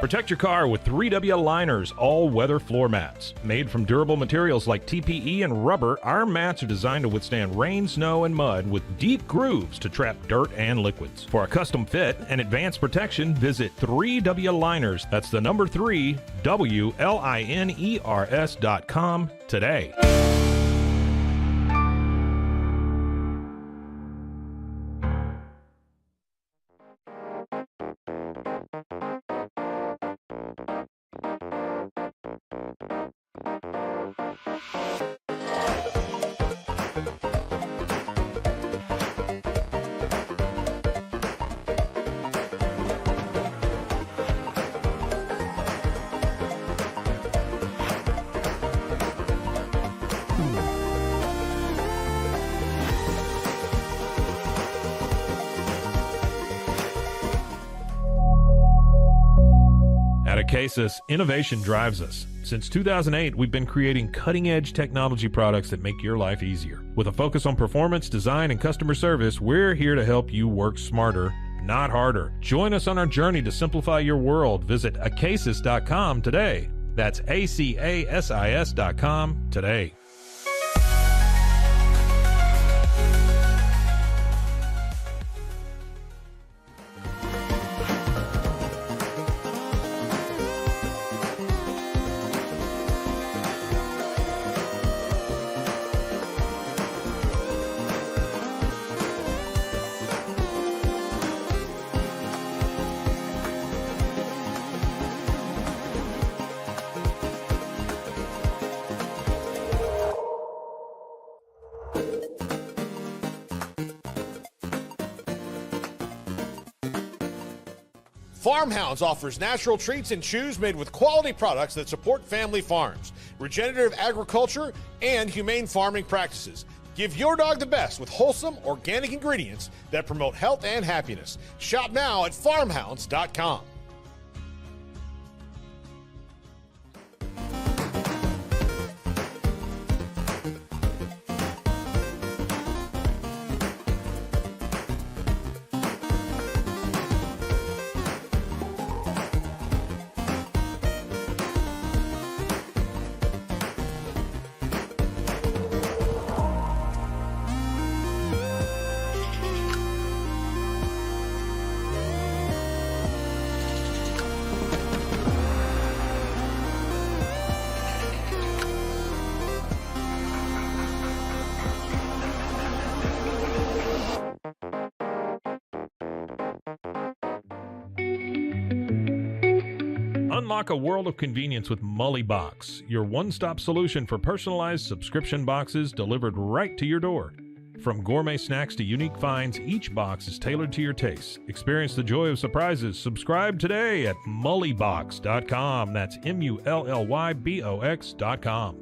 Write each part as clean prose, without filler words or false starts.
Protect your car with 3W Liners all-weather floor mats. Made from durable materials like TPE and rubber, our mats are designed to withstand rain, snow, and mud with deep grooves to trap dirt and liquids. For a custom fit and advanced protection, visit 3W Liners. That's the number 3, WLINERS.com today. At Acasis, innovation drives us. Since 2008, we've been creating cutting-edge technology products that make your life easier. With a focus on performance, design, and customer service, we're here to help you work smarter, not harder. Join us on our journey to simplify your world. Visit Acasis.com today. That's ACASIS.com today. Farmhounds offers natural treats and chews made with quality products that support family farms, regenerative agriculture, and humane farming practices. Give your dog the best with wholesome, organic ingredients that promote health and happiness. Shop now at farmhounds.com. Unlock a world of convenience with Mully Box, your one-stop solution for personalized subscription boxes delivered right to your door. From gourmet snacks to unique finds, each box is tailored to your tastes. Experience the joy of surprises. Subscribe today at mullybox.com. That's MULLYBOX.com.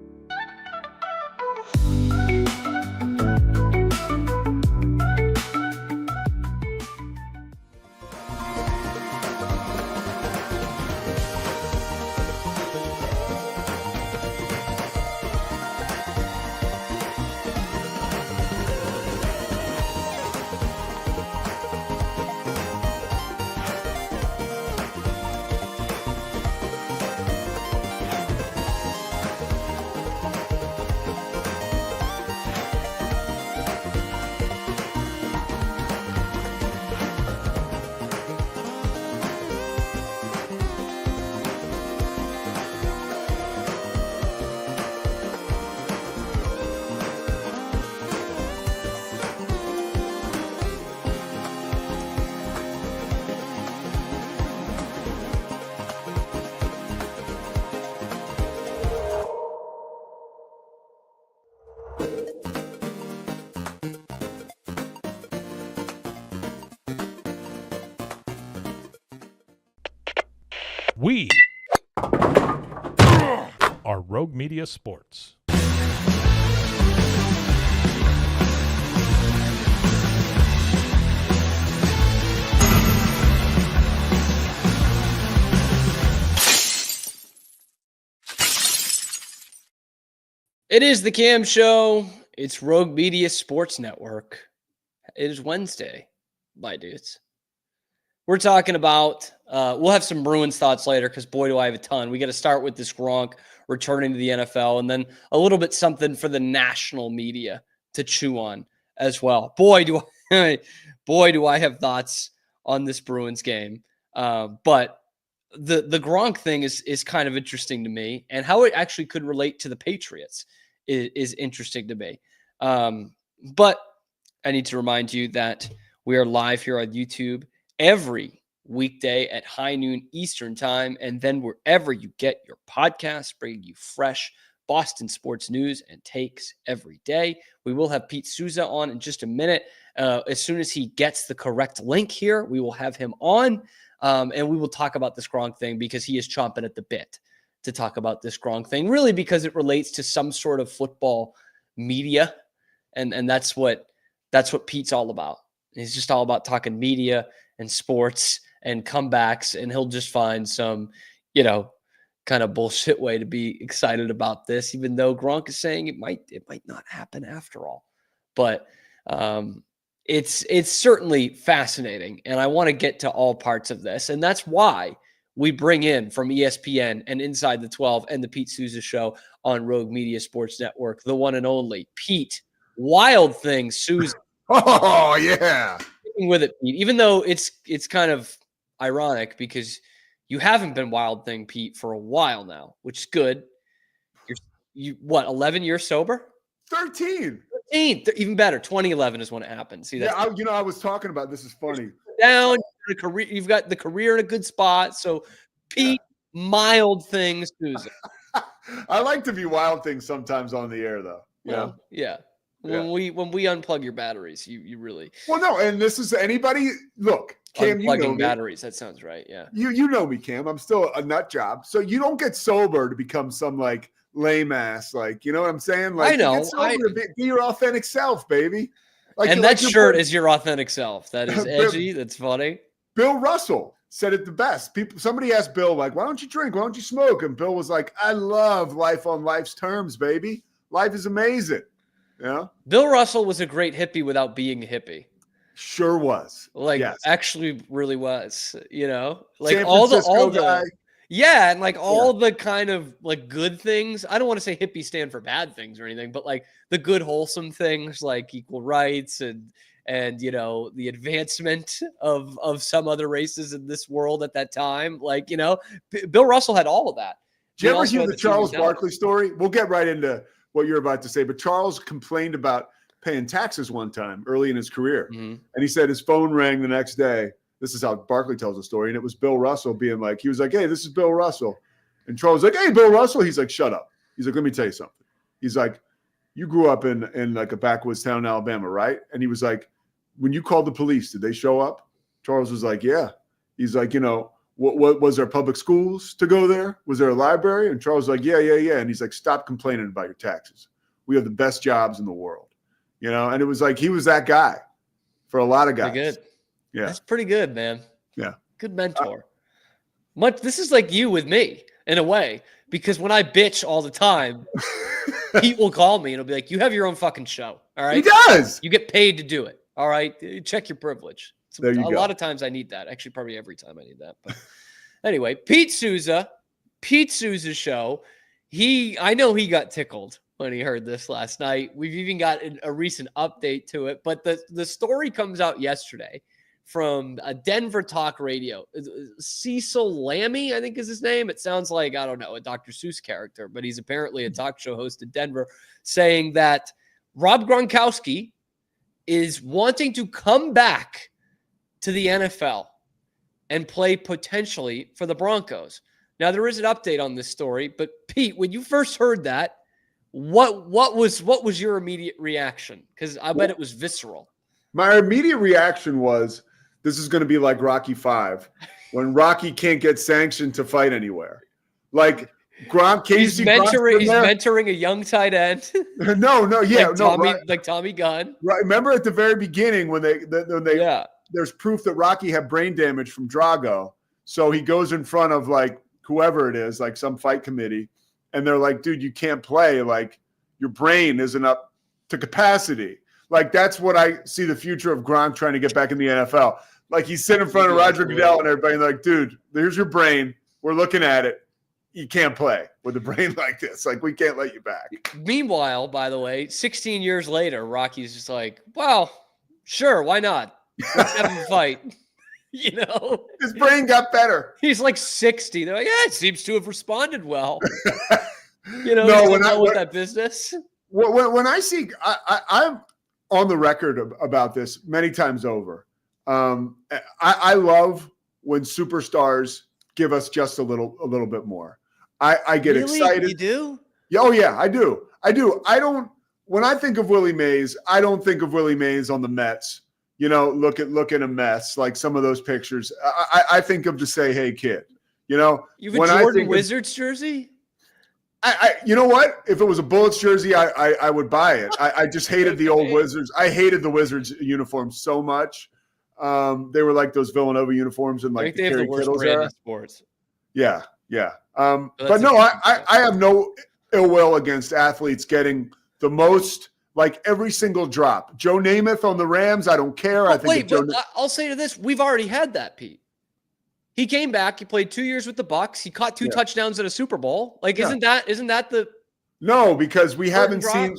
We are Rogue Media Sports. It is the Cam Show. It's Rogue Media Sports Network. It is Wednesday. Bye, dudes. We're talking about, we'll have some Bruins thoughts later because, boy, do I have a ton. We got to start with this Gronk returning to the NFL and then a little bit something for the national media to chew on as well. Boy, do I have thoughts on this Bruins game. But the Gronk thing is kind of interesting to me, and how it actually could relate to the Patriots is interesting to me. But I need to remind you that we are live here on YouTube every weekday at high noon Eastern time, and then wherever you get your podcasts, bringing you fresh Boston sports news and takes every day. We will have Pete Souza on in just a minute. As soon as he gets the correct link here, we will have him on, and we will talk about this Gronk thing because he is chomping at the bit to talk about this Gronk thing, really because it relates to some sort of football media, and that's what Pete's all about. He's just all about talking media and sports and comebacks, and he'll just find some, kind of bullshit way to be excited about this, even though Gronk is saying it might not happen after all. But it's certainly fascinating, and I want to get to all parts of this, and that's why we bring in from ESPN and Inside the 12 and the Pete Souza Show on Rogue Media Sports Network, the one and only Pete Wild Thing Souza. Oh yeah, with it, Pete. Even though it's kind of ironic because you haven't been Wild Thing Pete for a while now, which is good. You 11 years sober? 13. Even better. 2011 is when it happened. See that? Yeah, I was talking about this. Is funny. Down you've got the career in a good spot. So Pete, Mild Thing Souza. I like to be Wild Thing sometimes on the air though. Well, yeah. When we unplug your batteries, you really no. And this is anybody. Look, Cam, unplugging you know batteries. That sounds right. Yeah. You know me, Cam. I'm still a nut job. So you don't get sober to become some like lame ass. Like, you know what I'm saying? Like, I know. You get sober to be your authentic self, baby. Like, and that shirt is your authentic self. That is edgy. That's funny. Bill Russell said it the best. Somebody asked Bill, like, why don't you drink? Why don't you smoke? And Bill was like, I love life on life's terms, baby. Life is amazing. Yeah. Bill Russell was a great hippie without being a hippie. Sure was. Actually really was, like San all Francisco the guy. Yeah, and like all the kind of like good things. I don't want to say hippies stand for bad things or anything, but like the good wholesome things like equal rights and the advancement of some other races in this world at that time. Like, Bill Russell had all of that. Did you ever hear the Charles Barkley story? We'll get right into what you're about to say, but Charles complained about paying taxes one time early in his career. Mm-hmm. And he said his phone rang the next day. This is how Barkley tells the story. And it was Bill Russell being like, he was like, hey, this is Bill Russell. And Charles was like, hey, Bill Russell. He's like, shut up. He's like, let me tell you something. He's like, you grew up in like a backwoods town in Alabama, right? And he was like, when you called the police, did they show up? Charles was like, yeah. He's like, what was there public schools to go there? Was there a library? And Charles was like, yeah. And he's like, stop complaining about your taxes. We have the best jobs in the world. And it was like he was that guy for a lot of guys. Pretty good. Yeah. That's pretty good, man. Yeah. Good mentor. This is like you with me in a way, because when I bitch all the time, Pete will call me and he'll be like, you have your own fucking show. All right. He does. You get paid to do it. All right. Check your privilege. There you go. A lot of times I need that. Actually, probably every time I need that. But anyway, Pete Souza's show. I know he got tickled when he heard this last night. We've even got a recent update to it. But the story comes out yesterday from a Denver talk radio. Cecil Lammy, I think is his name. It sounds like, I don't know, a Dr. Seuss character, but he's apparently a talk show host in Denver, saying that Rob Gronkowski is wanting to come back to the NFL and play potentially for the Broncos. Now, there is an update on this story, but Pete, when you first heard that, what was your immediate reaction? Because I bet it was visceral. My immediate reaction was, this is going to be like Rocky V, when Rocky can't get sanctioned to fight anywhere. Like Gronk, he's mentoring a young tight end. Like Tommy Gunn. Right. Remember at the very beginning when there's proof that Rocky had brain damage from Drago. So he goes in front of like whoever it is, like some fight committee, and they're like, dude, you can't play. Like your brain isn't up to capacity. Like that's what I see the future of Gronk trying to get back in the NFL. Like he's sitting in front of Roger Goodell and everybody like, dude, there's your brain. We're looking at it. You can't play with a brain like this. Like, we can't let you back. Meanwhile, by the way, 16 years later, Rocky's just like, well, sure, why not? Let's have him fight. You know? His brain got better. He's like 60. They're like, yeah, it seems to have responded well. You know, no, with that business. When I see, I'm on the record about this many times over. I love when superstars give us just a little bit more. I get excited. You do? Oh yeah, I do. When I think of Willie Mays, I don't think of Willie Mays on the Mets. You know, looking a mess like some of those pictures. I think of to say, hey kid, you know, you have a Jordan Wizards jersey? You know what? If it was a Bullets jersey, I would buy it. I just hated the old Wizards. I hated the Wizards uniforms so much. They were like those Villanova uniforms and like they have the worst brand in sports. Yeah. But no, I have no ill will against athletes getting the most, like every single drop. Joe Namath on the Rams, I don't care. I'll say to this, we've already had that, Pete. He came back. He played 2 years with the Bucks. He caught 2 touchdowns at a Super Bowl. Like, isn't that the? No, because we haven't seen.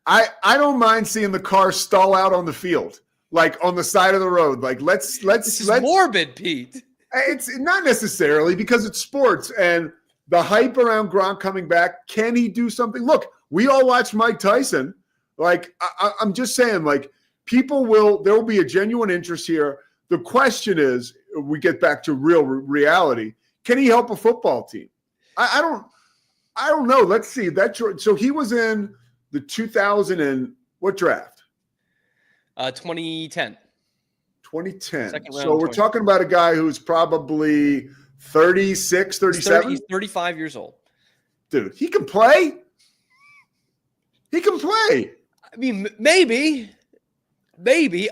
I don't mind seeing the car stall out on the field, like on the side of the road. Like let's. This is morbid, Pete. It's not necessarily because it's sports and the hype around Gronk coming back. Can he do something? Look, we all watched Mike Tyson. Like I'm just saying, like there will be a genuine interest here. The question is, we get back to real reality. Can he help a football team? I don't know. Let's see. So he was in the 2000 and what draft? 2010. 2010. So we're talking about a guy who's probably 36, 37. He's 35 years old. Dude, he can play. He can play. I mean, maybe.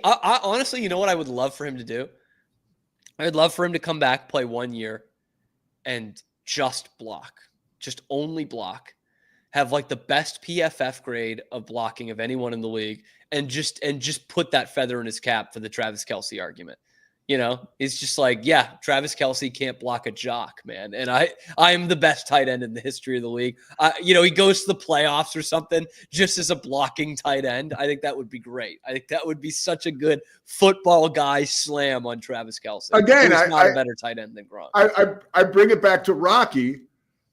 I honestly, you know what I would love for him to do? I would love for him to come back, play 1 year, and just block. Just only block. Have like the best PFF grade of blocking of anyone in the league, and just put that feather in his cap for the Travis Kelce argument. You know, it's just like, yeah, Travis Kelce can't block a jock, man. And I am the best tight end in the history of the league. You know, he goes to the playoffs or something just as a blocking tight end. I think that would be great. I think that would be such a good football guy slam on Travis Kelce. Again, he's not a better tight end than Gronk. I bring it back to Rocky.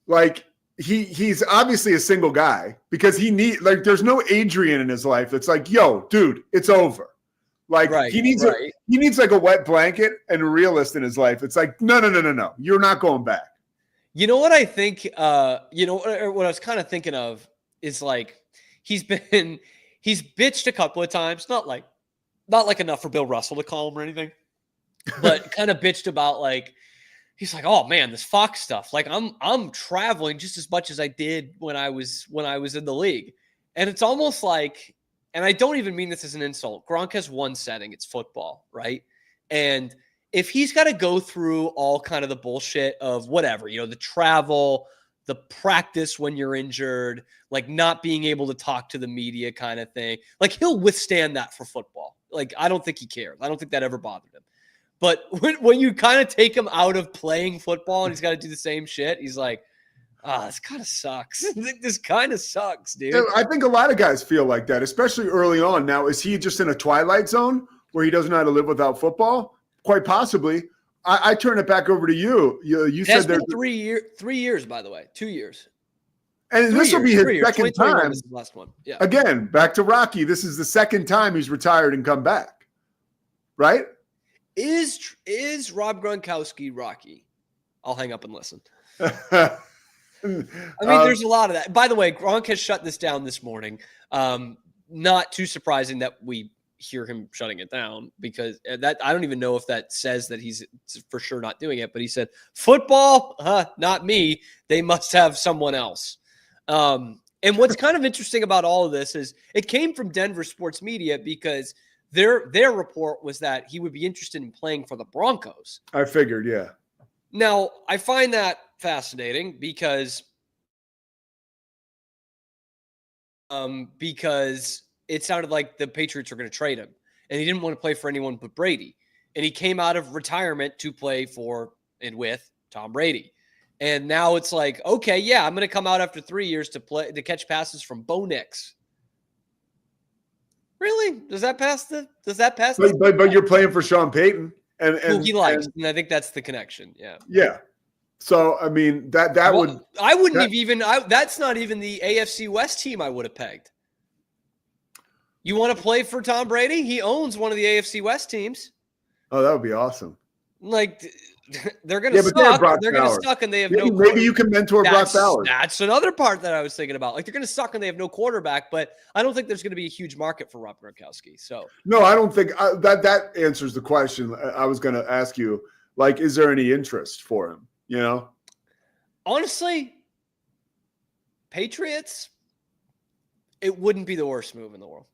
Like he's obviously a single guy because there's no Adrian in his life. It's like, yo, dude, it's over. Like he needs like a wet blanket and a realist in his life. It's like, no. You're not going back. You know what I think, what I was kind of thinking of is like, he's bitched a couple of times, not like enough for Bill Russell to call him or anything, but kind of bitched about like, he's like, oh man, this Fox stuff. Like I'm traveling just as much as I did when I was in the league. And it's almost like, and I don't even mean this as an insult. Gronk has one setting. It's football, right? And if he's got to go through all kind of the bullshit of whatever, you know, the travel, the practice when you're injured, like not being able to talk to the media kind of thing, like he'll withstand that for football. Like, I don't think he cares. I don't think that ever bothered him. But when you kind of take him out of playing football and he's got to do the same shit, he's like, this kind of sucks. This kind of sucks, dude. I think a lot of guys feel like that, especially early on. Now, is he just in a twilight zone where he doesn't know how to live without football? Quite possibly. I turn it back over to you. You said there's 3 years, by the way, 2 years. And this will be his second time. This is the last one. Yeah. Again, back to Rocky. This is the second time he's retired and come back. Right? Is Rob Gronkowski Rocky? I'll hang up and listen. I mean, there's a lot of that. By the way, Gronk has shut this down this morning. Not too surprising that we hear him shutting it down because that I don't even know if that says that he's for sure not doing it. But he said, "Football, not me. They must have someone else." And what's kind of interesting about all of this is it came from Denver sports media because their report was that he would be interested in playing for the Broncos. I figured, yeah. Now, I find that fascinating because it sounded like the Patriots were going to trade him, and he didn't want to play for anyone but Brady. and he came out of retirement to play for and with Tom Brady. And now it's like, okay, yeah, I'm going to come out after 3 years to catch passes from Bo Nix. Really? Does that pass? But you're playing for Sean Payton, and he likes, and I think that's the connection. Yeah. Yeah. So I mean that would I wouldn't have even. That's not even the AFC West team I would have pegged. You want to play for Tom Brady? He owns one of the AFC West teams. Oh, that would be awesome. Like they're going to suck. They're going to suck, and they have Maybe you can mentor Brock Bowers. That's another part that I was thinking about. Like they're going to suck, and they have no quarterback. But I don't think there's going to be a huge market for Rob Gronkowski. So no, I don't think that answers the question I was going to ask you. Like, is there any interest for him? You know, honestly, Patriots, it wouldn't be the worst move in the world.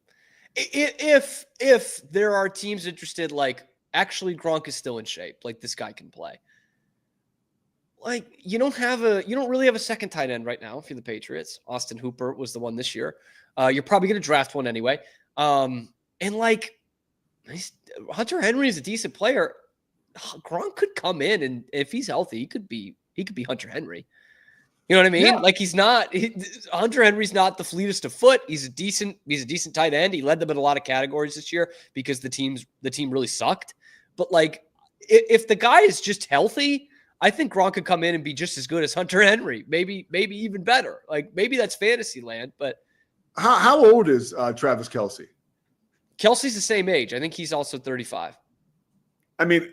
If there are teams interested, like actually Gronk is still in shape, like this guy can play. Like you don't really have a second tight end right now if you're the Patriots. Austin Hooper was the one this year. You're probably going to draft one anyway. And like Hunter Henry is a decent player. Gronk could come in, and if he's healthy, he could be Hunter Henry. You know what I mean? Yeah. Like Hunter Henry's not the fleetest of foot. He's a decent tight end. He led them in a lot of categories this year because the team really sucked. But like, if the guy is just healthy, I think Gronk could come in and be just as good as Hunter Henry. Maybe even better. Like maybe that's fantasy land. But how old is Travis Kelce? Kelce's the same age. I think he's also 35. I mean,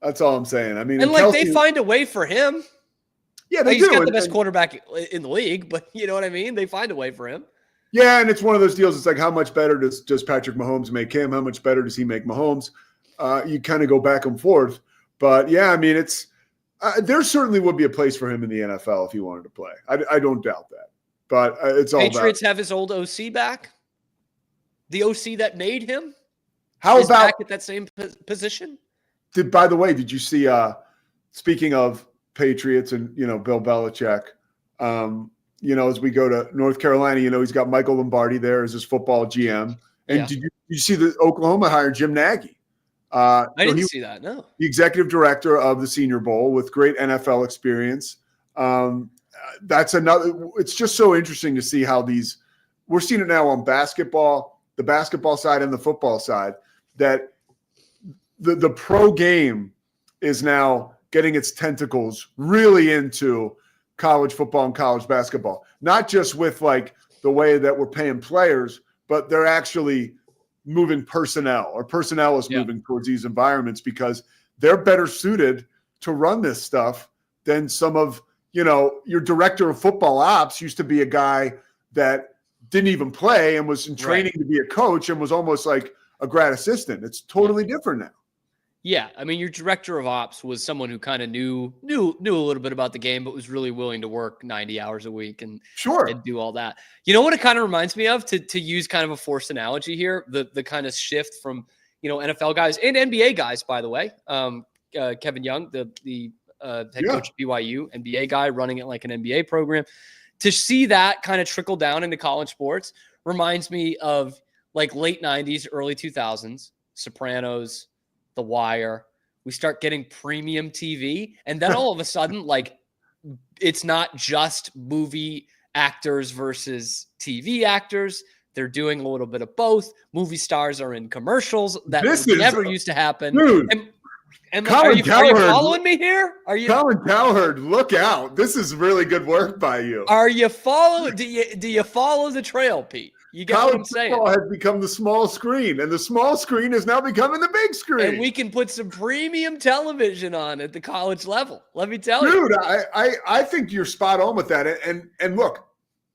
that's all I'm saying. I mean, and like they find a way for him. Yeah, they He's do. got the best quarterback in the league, but you know what I mean? They find a way for him. Yeah, and it's one of those deals. It's like, how much better does Patrick Mahomes make him? How much better does he make Mahomes? You kind of go back and forth. But, yeah, I mean, it's there certainly would be a place for him in the NFL if he wanted to play. I don't doubt that. But it's all Patriots have his old OC back? The OC that made him? How is about back at that same position? By the way, did you see, speaking of Patriots and, Bill Belichick, as we go to North Carolina, he's got Michael Lombardi there as his football GM. And did you see that Oklahoma hired Jim Nagy? I didn't see that, no. The executive director of the Senior Bowl with great NFL experience. That's another – it's just so interesting to see how we're seeing it now on basketball, the basketball side and the football side, that the pro game is now getting its tentacles really into college football and college basketball, not just with like the way that we're paying players, but they're actually moving personnel, or personnel is moving towards these environments because they're better suited to run this stuff than some of, your director of football ops used to be a guy that didn't even play and was in training to be a coach and was almost like a grad assistant. It's totally different now. Yeah, I mean, your director of ops was someone who kind of knew a little bit about the game, but was really willing to work 90 hours a week and do all that. You know what it kind of reminds me of, to use kind of a forced analogy here, the kind of shift from NFL guys and NBA guys, by the way. Kevin Young, the head coach at BYU, NBA guy running it like an NBA program. To see that kind of trickle down into college sports reminds me of like late 90s, early 2000s, Sopranos, The Wire. We start getting premium TV, and then all of a sudden, like, it's not just movie actors versus TV actors. They're doing a little bit of both. Movie stars are in commercials. That never used to happen. Dude, are you following me here? Colin Cowherd, look out. This is really good work by you. Are you following? Do you follow the trail, Pete? You get what I'm saying? Football has become the small screen, and the small screen is now becoming the big screen. And we can put some premium television on at the college level. Let me tell you. Dude, I think you're spot on with that. And look,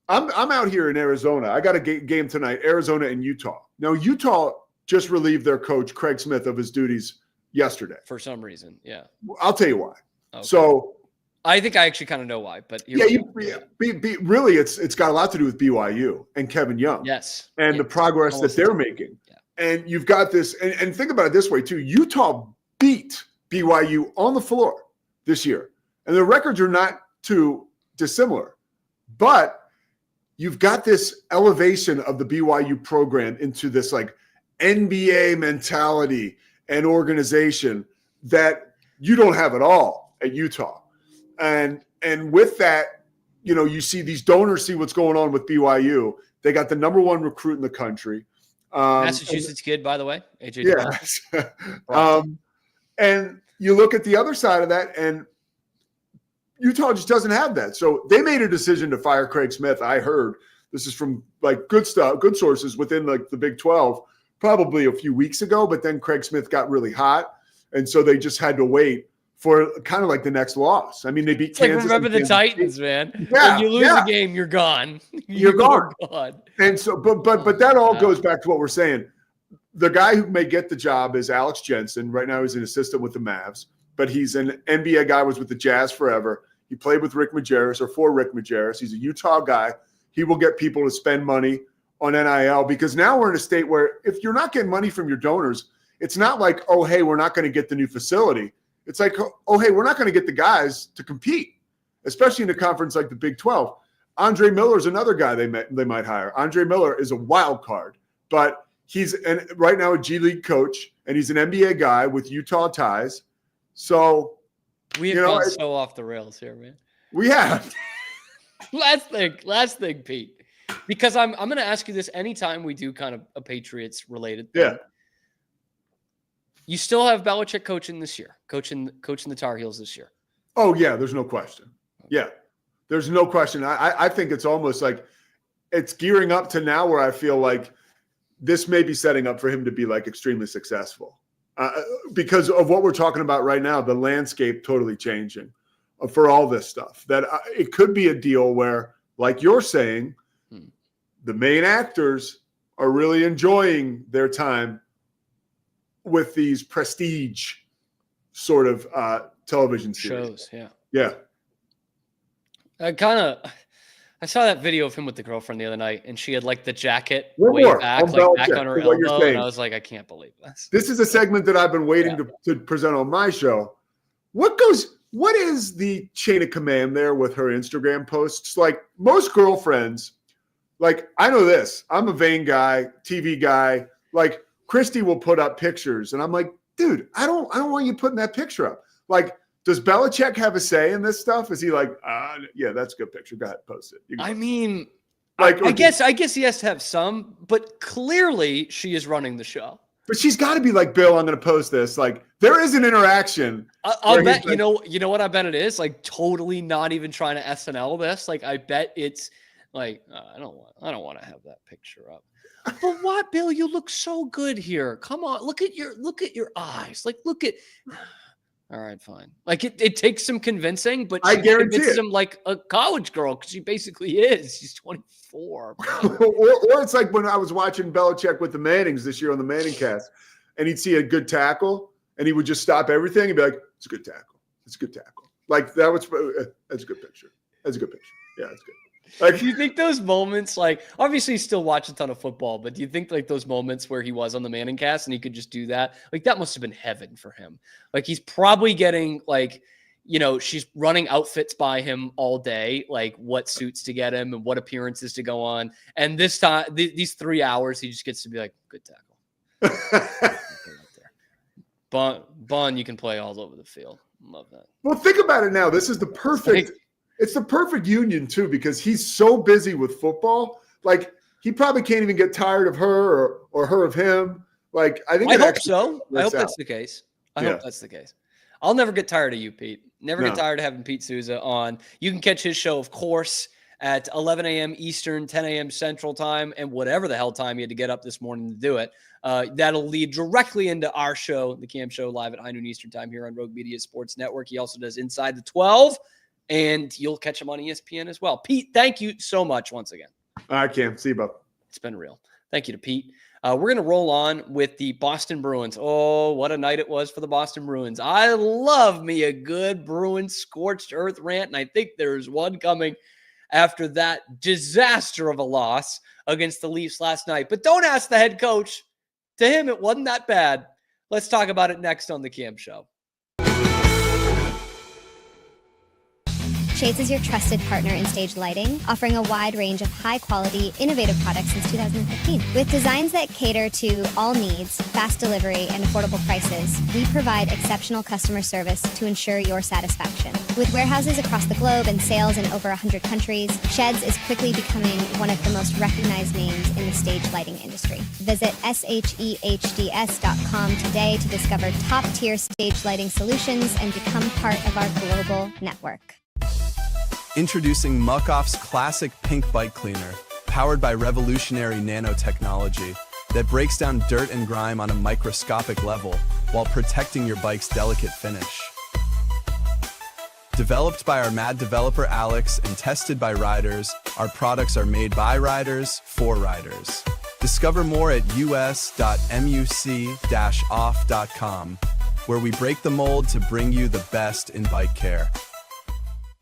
I'm out here in Arizona. I got a game tonight, Arizona and Utah. Now, Utah just relieved their coach, Craig Smith, of his duties yesterday. For some reason, yeah. I'll tell you why. Okay. So I think I actually kind of know why, but really, it's got a lot to do with BYU and Kevin Young. Yes, and the progress that they're making. Yeah. And you've got this, and think about it this way too. Utah beat BYU on the floor this year, and the records are not too dissimilar. But you've got this elevation of the BYU program into this like NBA mentality and organization that you don't have at all at Utah. And with that, you see these donors see what's going on with BYU. They got the number one recruit in the country. Massachusetts kid, by the way. AJ. Yeah. And you look at the other side of that, and Utah just doesn't have that. So they made a decision to fire Craig Smith. I heard this is from good sources within the Big 12, probably a few weeks ago. But then Craig Smith got really hot, and so they just had to wait for kind of like the next loss. I mean, they beat Kansas. Remember the Titans, man. Yeah, when you lose a game, you're gone. You're gone. And so, but that all goes back to what we're saying. The guy who may get the job is Alex Jensen. Right now, he's an assistant with the Mavs, but he's an NBA guy. Was with the Jazz forever. He played with Rick Majerus or for Rick Majerus. He's a Utah guy. He will get people to spend money on NIL because now we're in a state where if you're not getting money from your donors, it's not like, oh, hey, we're not going to get the new facility. It's like, oh, hey, we're not going to get the guys to compete, especially in a conference like the Big 12. Andre Miller is another guy they might hire. Andre Miller is a wild card, but he's right now a G League coach, and he's an NBA guy with Utah ties. So we have gone so off the rails here, man. We have. Last thing, Pete, because I'm going to ask you this anytime we do kind of a Patriots related thing. Yeah. You still have Belichick coaching this year, coaching the Tar Heels this year. Oh, yeah, there's no question. Yeah, there's no question. I think it's almost like it's gearing up to now where I feel like this may be setting up for him to be like extremely successful because of what we're talking about right now, the landscape totally changing for all this stuff. That it could be a deal where, like you're saying, the main actors are really enjoying their time with these prestige sort of television series. Shows, yeah. I saw that video of him with the girlfriend the other night, and she had like the jacket back on her elbow, and I was like, I can't believe this. This is a segment that I've been waiting to present on my show. What is the chain of command there with her Instagram posts? Like most girlfriends, like I know this. I'm a vain guy, TV guy. Like Christy will put up pictures, and I'm like, dude, I don't want you putting that picture up. Like, does Belichick have a say in this stuff? Is he like, yeah, that's a good picture. Go ahead, post it. I mean, like, I guess he has to have some, but clearly she is running the show. But she's got to be like, Bill, I'm going to post this. Like, there is an interaction. I'll bet, like, you know what I bet it is? Like, totally not even trying to SNL this. Like, I bet it's like, I don't want to have that picture up. But what, Bill? You look so good here. Come on, look at your eyes. Like, look at. All right, fine. Like it takes some convincing, but I guarantee convinces him like a college girl because she basically is. She's 24. or it's like when I was watching Belichick with the Mannings this year on the Manning cast, and he'd see a good tackle, and he would just stop everything and be like, "It's a good tackle. It's a good tackle." Like that was that's a good picture. That's a good picture. Yeah, that's good. Like, do you think those moments, like, obviously he still watch a ton of football, but do you think like those moments where he was on the Manning cast and he could just do that, like that must have been heaven for him. Like he's probably getting like, she's running outfits by him all day, like what suits to get him and what appearances to go on. And this time, these 3 hours, he just gets to be like, good tackle. Bun, you can play all over the field. Love that. Well, think about it now. This is the perfect. It's the perfect union, too, because he's so busy with football. Like, he probably can't even get tired of her or her of him. Like, I hope so. I hope that's the case. I hope that's the case. I'll never get tired of you, Pete. Never get tired of having Pete Souza on. You can catch his show, of course, at 11 a.m. Eastern, 10 a.m. Central Time, and whatever the hell time you had to get up this morning to do it. That'll lead directly into our show, the Cam Show, live at high noon Eastern Time here on Rogue Media Sports Network. He also does Inside the 12. And you'll catch him on ESPN as well. Pete, thank you so much once again. I can't see you, Bob. It's been real. Thank you to Pete. We're going to roll on with the Boston Bruins. Oh, what a night it was for the Boston Bruins. I love me a good Bruins scorched earth rant, and I think there's one coming after that disaster of a loss against the Leafs last night. But don't ask the head coach. To him, it wasn't that bad. Let's talk about it next on the Cam Show. Shades is your trusted partner in stage lighting, offering a wide range of high-quality, innovative products since 2015. With designs that cater to all needs, fast delivery, and affordable prices, we provide exceptional customer service to ensure your satisfaction. With warehouses across the globe and sales in over 100 countries, Sheds is quickly becoming one of the most recognized names in the stage lighting industry. Visit shehds.com today to discover top-tier stage lighting solutions and become part of our global network. Introducing Muck-Off's classic pink bike cleaner, powered by revolutionary nanotechnology that breaks down dirt and grime on a microscopic level while protecting your bike's delicate finish. Developed by our mad developer Alex and tested by riders, our products are made by riders for riders. Discover more at us.muc-off.com, where we break the mold to bring you the best in bike care.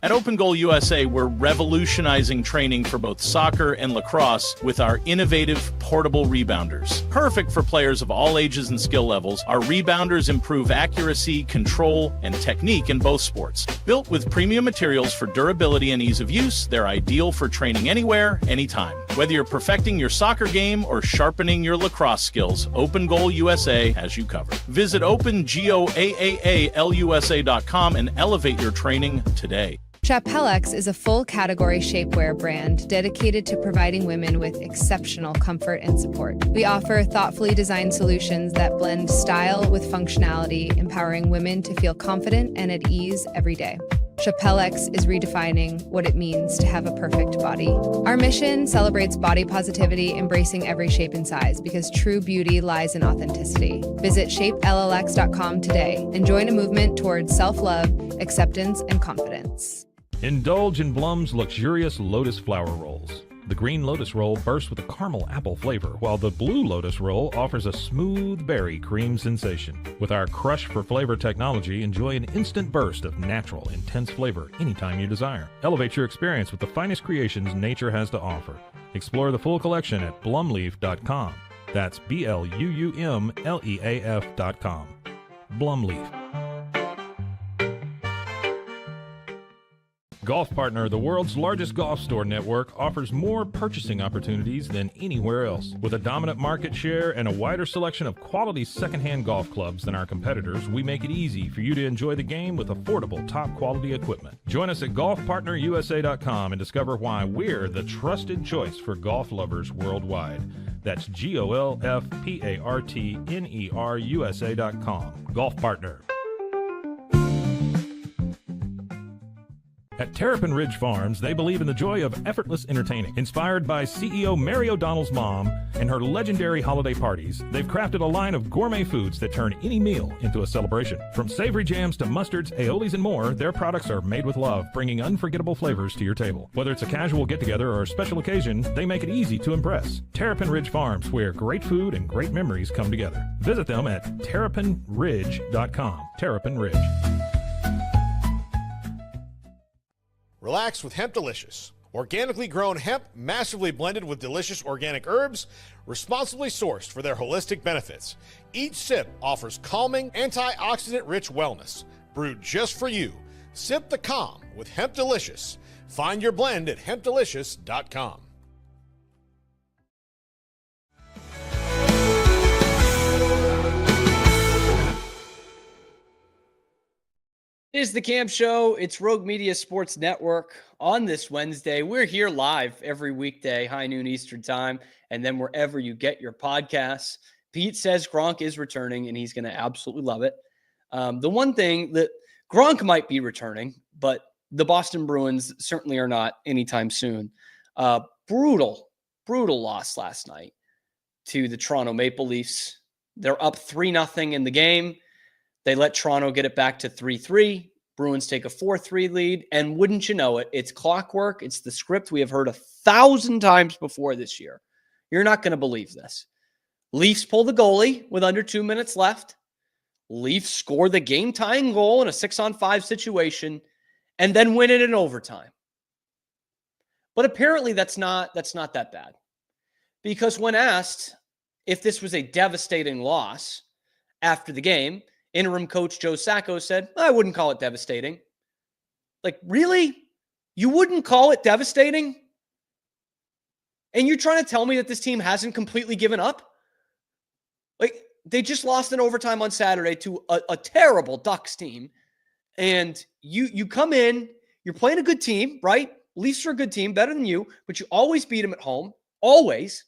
At Open Goal USA, we're revolutionizing training for both soccer and lacrosse with our innovative portable rebounders. Perfect for players of all ages and skill levels, our rebounders improve accuracy, control, and technique in both sports. Built with premium materials for durability and ease of use, they're ideal for training anywhere, anytime. Whether you're perfecting your soccer game or sharpening your lacrosse skills, Open Goal USA has you covered. Visit OpenGoalUSA.com and elevate your training today. Chapellex is a full-category shapewear brand dedicated to providing women with exceptional comfort and support. We offer thoughtfully designed solutions that blend style with functionality, empowering women to feel confident and at ease every day. Chapellex is redefining what it means to have a perfect body. Our mission celebrates body positivity, embracing every shape and size, because true beauty lies in authenticity. Visit shapellx.com today and join a movement towards self-love, acceptance, and confidence. Indulge in Blum's luxurious Lotus Flower Rolls. The green Lotus Roll bursts with a caramel apple flavor, while the blue Lotus Roll offers a smooth berry cream sensation. With our Crush for Flavor technology, enjoy an instant burst of natural, intense flavor anytime you desire. Elevate your experience with the finest creations nature has to offer. Explore the full collection at blumleaf.com. That's BLUUMLEAF.com. Blumleaf. Golf Partner, the world's largest golf store network, offers more purchasing opportunities than anywhere else. With a dominant market share and a wider selection of quality secondhand golf clubs than our competitors, we make it easy for you to enjoy the game with affordable, top-quality equipment. Join us at golfpartnerusa.com and discover why we're the trusted choice for golf lovers worldwide. That's GOLFPARTNERUSA.com. Golf Partner. At Terrapin Ridge Farms, they believe in the joy of effortless entertaining. Inspired by CEO Mary O'Donnell's mom and her legendary holiday parties, they've crafted a line of gourmet foods that turn any meal into a celebration. From savory jams to mustards, aiolis, and more, their products are made with love, bringing unforgettable flavors to your table. Whether it's a casual get-together or a special occasion, they make it easy to impress. Terrapin Ridge Farms, where great food and great memories come together. Visit them at terrapinridge.com. Terrapin Ridge. Relax with Hemp Delicious. Organically grown hemp, massively blended with delicious organic herbs, responsibly sourced for their holistic benefits. Each sip offers calming, antioxidant-rich wellness. Brewed just for you. Sip the calm with Hemp Delicious. Find your blend at hempdelicious.com. It is the Camp Show. It's Rogue Media Sports Network on this Wednesday. We're here live every weekday, high noon Eastern time, and then wherever you get your podcasts. Pete says Gronk is returning, and he's going to absolutely love it. The one thing that Gronk might be returning, but the Boston Bruins certainly are not anytime soon. Brutal loss last night to the Toronto Maple Leafs. They're up 3-0 in the game. They let Toronto get it back to 3-3. Bruins take a 4-3 lead. And wouldn't you know it, it's clockwork. It's the script we have heard 1,000 times before this year. You're not going to believe this. Leafs pull the goalie with under 2 minutes left. Leafs score the game-tying goal in a 6-on-5 situation and then win it in overtime. But apparently that's not that bad. Because when asked if this was a devastating loss after the game, interim coach Joe Sacco said, I wouldn't call it devastating. Like, really? You wouldn't call it devastating? And you're trying to tell me that this team hasn't completely given up? Like, they just lost in overtime on Saturday to a terrible Ducks team. And you come in, you're playing a good team, right? Leafs are a good team, better than you, but you always beat them at home, always.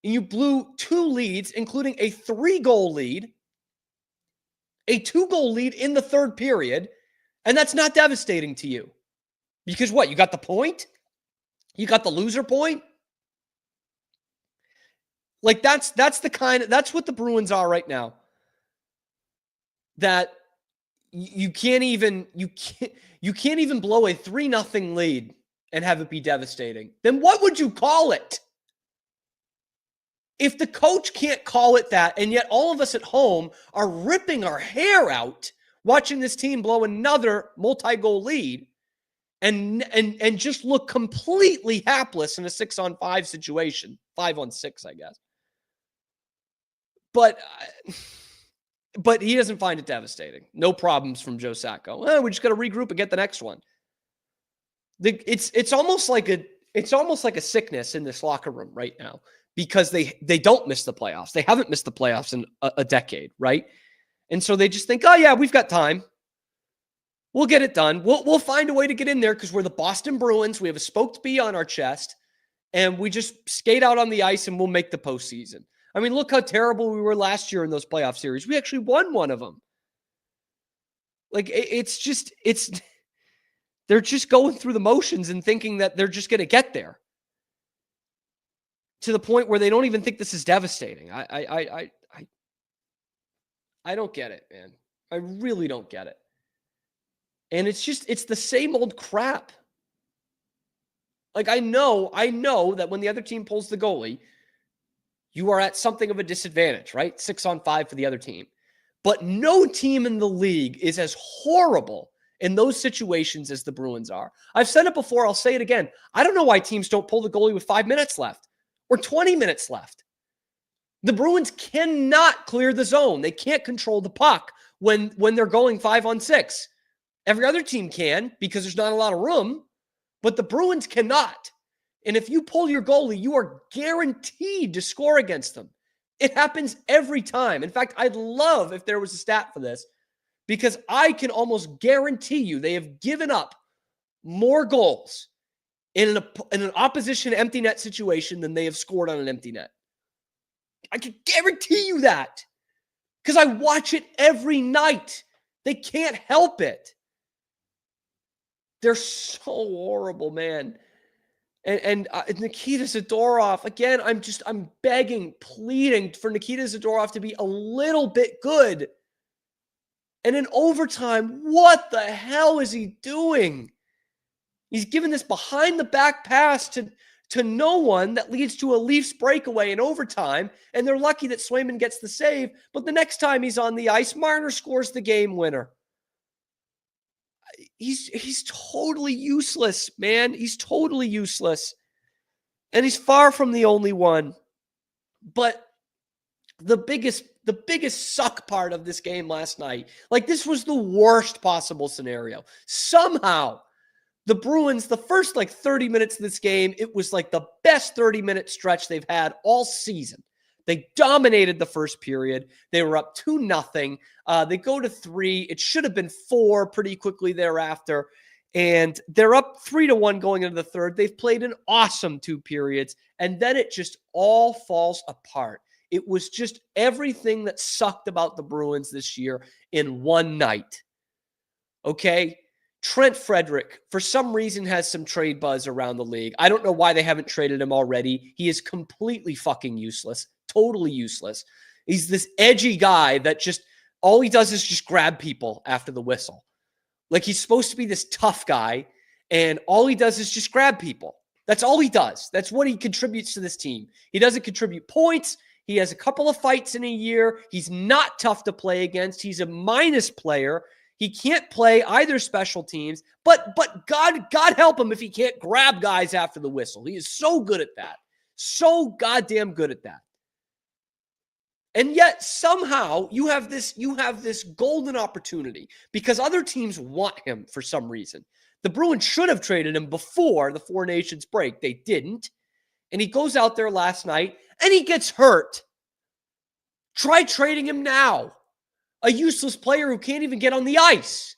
And you blew 2 leads, including a 3-goal lead, a 2-goal lead in the third period, and that's not devastating to you. Because what? You got the point? You got the loser point? Like, that's what the Bruins are right now. That you can't even blow a 3-0 lead and have it be devastating. Then what would you call it? If the coach can't call it that, and yet all of us at home are ripping our hair out watching this team blow another multi-goal lead and just look completely hapless in a 6-on-5 situation. 5-on-6, I guess. But he doesn't find it devastating. No problems from Joe Sacco. We just got to regroup and get the next one. It's almost like a sickness in this locker room right now because they don't miss the playoffs. They haven't missed the playoffs in a decade, right? And so they just think, oh yeah, we've got time. We'll get it done. We'll find a way to get in there because we're the Boston Bruins. We have a spoked bee on our chest, and we just skate out on the ice and we'll make the postseason. I mean, look how terrible we were last year in those playoff series. We actually won one of them. Like, they're just going through the motions and thinking that they're just going to get there to the point where they don't even think this is devastating. I don't get it, man. I really don't get it. And it's the same old crap. Like, I know that when the other team pulls the goalie, you are at something of a disadvantage, right? 6-on-5 for the other team. But no team in the league is as horrible in those situations as the Bruins are. I've said it before. I'll say it again. I don't know why teams don't pull the goalie with 5 minutes left or 20 minutes left. The Bruins cannot clear the zone. They can't control the puck when they're going 5-on-6. Every other team can because there's not a lot of room, but the Bruins cannot. And if you pull your goalie, you are guaranteed to score against them. It happens every time. In fact, I'd love if there was a stat for this because I can almost guarantee you they have given up more goals in an opposition empty net situation than they have scored on an empty net. I can guarantee you that because I watch it every night. They can't help it. They're so horrible, man. And Nikita Zadorov, again, I'm begging, pleading for Nikita Zadorov to be a little bit good. And in overtime, what the hell is he doing? He's given this behind-the-back pass to no one that leads to a Leafs breakaway in overtime, and they're lucky that Swayman gets the save. But the next time he's on the ice, Marner scores the game winner. He's totally useless, man. He's totally useless. And he's far from the only one. But the biggest suck part of this game last night, like this was the worst possible scenario. Somehow, the Bruins, the first 30 minutes of this game, it was like the best 30-minute stretch they've had all season. They dominated the first period. They were up 2-0. They go to 3. It should have been 4 pretty quickly thereafter. And they're up 3-1 going into the third. They've played an awesome 2 periods. And then it just all falls apart. It was just everything that sucked about the Bruins this year in one night. Okay? Trent Frederick, for some reason, has some trade buzz around the league. I don't know why they haven't traded him already. He is completely fucking useless. Totally useless. He's this edgy guy that just, all he does is just grab people after the whistle. Like he's supposed to be this tough guy, and all he does is just grab people. That's all he does. That's what he contributes to this team. He doesn't contribute points. He has a couple of fights in a year. He's not tough to play against. He's a minus player. He can't play either special teams, but God help him if he can't grab guys after the whistle. He is so good at that. So goddamn good at that. And yet somehow you have this golden opportunity because other teams want him for some reason. The Bruins should have traded him before the Four Nations break. They didn't. And he goes out there last night and he gets hurt. Try trading him now. A useless player who can't even get on the ice.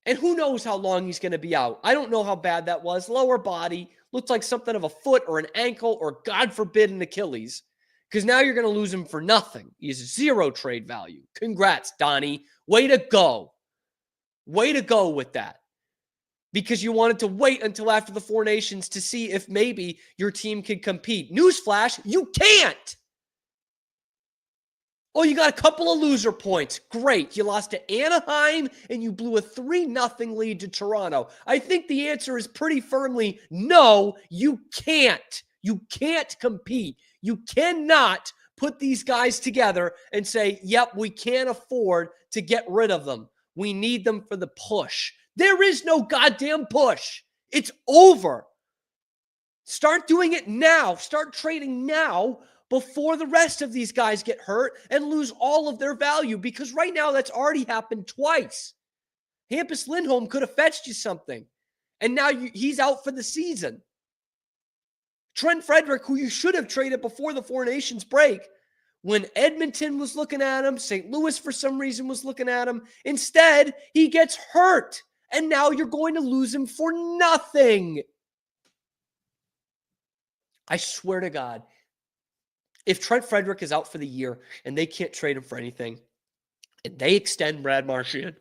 And who knows how long he's going to be out. I don't know how bad that was. Lower body. Looked like something of a foot or an ankle or, God forbid, an Achilles. Because now you're going to lose him for nothing. He has 0 trade value. Congrats, Donnie. Way to go. Way to go with that. Because you wanted to wait until after the Four Nations to see if maybe your team could compete. Newsflash, you can't. Oh, you got a couple of loser points. Great. You lost to Anaheim and you blew a 3-0 lead to Toronto. I think the answer is pretty firmly no, you can't. You can't compete. You cannot put these guys together and say, yep, we can't afford to get rid of them. We need them for the push. There is no goddamn push. It's over. Start doing it now. Start trading now before the rest of these guys get hurt and lose all of their value, because right now that's already happened twice. Hampus Lindholm could have fetched you something, and now he's out for the season. Trent Frederick, who you should have traded before the Four Nations break, when Edmonton was looking at him, St. Louis for some reason was looking at him. Instead, he gets hurt, and now you're going to lose him for nothing. I swear to God, if Trent Frederick is out for the year and they can't trade him for anything, and they extend Brad Marchand,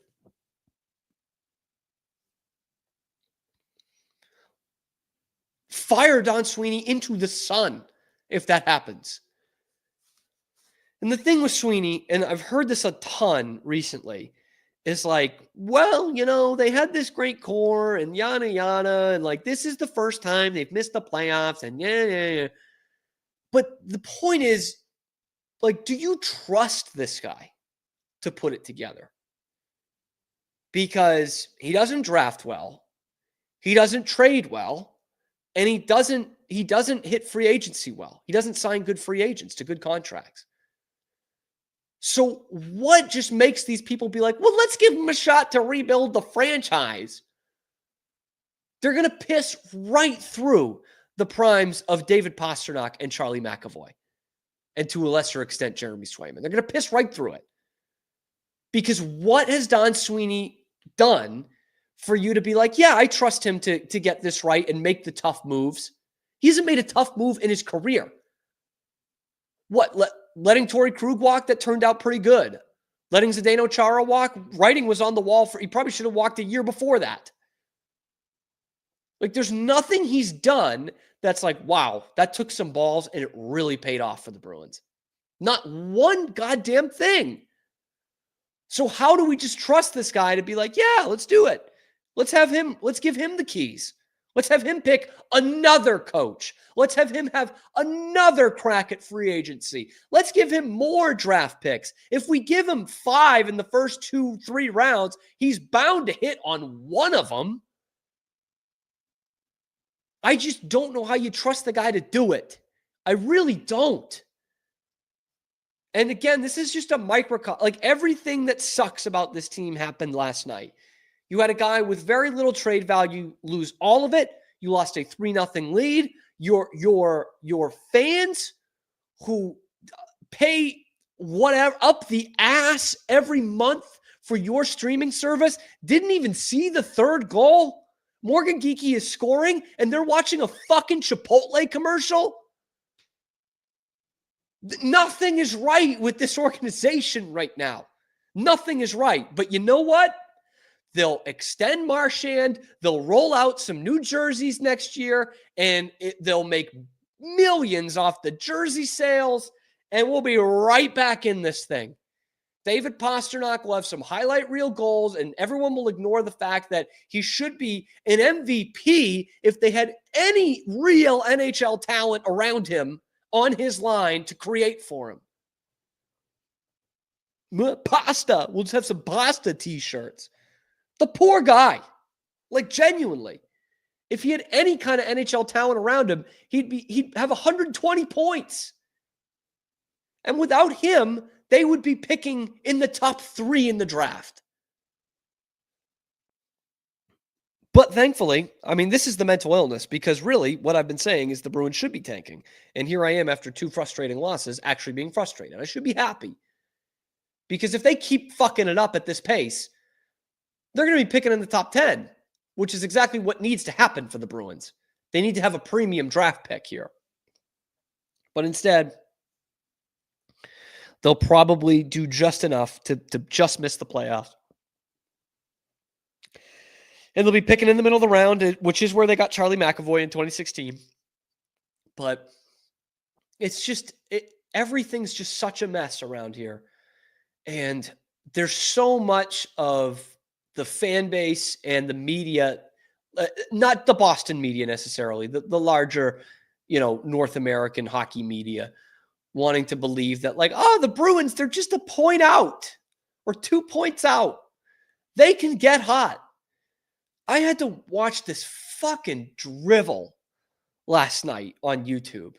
fire Don Sweeney into the sun if that happens. And the thing with Sweeney, and I've heard this a ton recently, is like, well, you know, they had this great core and yada, yada, and like, this is the first time they've missed the playoffs, and yeah. But the point is, like, do you trust this guy to put it together? Because he doesn't draft well, he doesn't trade well, and he doesn't hit free agency well. He doesn't sign good free agents to good contracts. So what just makes these people be like, well, let's give him a shot to rebuild the franchise? They're going to piss right through the primes of David Pastrnak and Charlie McAvoy, and to a lesser extent, Jeremy Swayman. They're going to piss right through it. Because what has Don Sweeney done for you to be like, yeah, I trust him to get this right and make the tough moves? He hasn't made a tough move in his career. What, letting Torrey Krug walk? That turned out pretty good. Letting Zdeno Chara walk? Writing was on the wall he probably should have walked a year before that. Like, there's nothing he's done that's like, wow, that took some balls and it really paid off for the Bruins. Not one goddamn thing. So how do we just trust this guy to be like, yeah, let's do it. Let's give him the keys. Let's have him pick another coach. Let's have him have another crack at free agency. Let's give him more draft picks. If we give him 5 in the first 2-3 rounds, he's bound to hit on one of them. I just don't know how you trust the guy to do it. I really don't. And again, this is just a microcosm. Like, everything that sucks about this team happened last night. You had a guy with very little trade value lose all of it. You lost a 3-0 lead. Your fans who pay whatever up the ass every month for your streaming service didn't even see the third goal. Morgan Geekie is scoring, and they're watching a fucking Chipotle commercial. Nothing is right with this organization right now. Nothing is right. But you know what? They'll extend Marchand. They'll roll out some new jerseys next year, and they'll make millions off the jersey sales, and we'll be right back in this thing. David Pastrnak will have some highlight reel goals, and everyone will ignore the fact that he should be an MVP if they had any real NHL talent around him on his line to create for him. Pasta. We'll just have some pasta t-shirts. The poor guy. Like, genuinely. If he had any kind of NHL talent around him, he'd have 120 points. And without him, they would be picking in the top 3 in the draft. But thankfully, I mean, this is the mental illness, because really what I've been saying is the Bruins should be tanking. And here I am after 2 frustrating losses actually being frustrated. I should be happy, because if they keep fucking it up at this pace, they're going to be picking in the top 10, which is exactly what needs to happen for the Bruins. They need to have a premium draft pick here. But instead, they'll probably do just enough to just miss the playoffs. And they'll be picking in the middle of the round, which is where they got Charlie McAvoy in 2016. But it's just, everything's just such a mess around here. And there's so much of the fan base and the media, not the Boston media necessarily, the larger, North American hockey media, wanting to believe that, like, oh, the Bruins, they're just a point out or 2 points out. They can get hot. I had to watch this fucking drivel last night on YouTube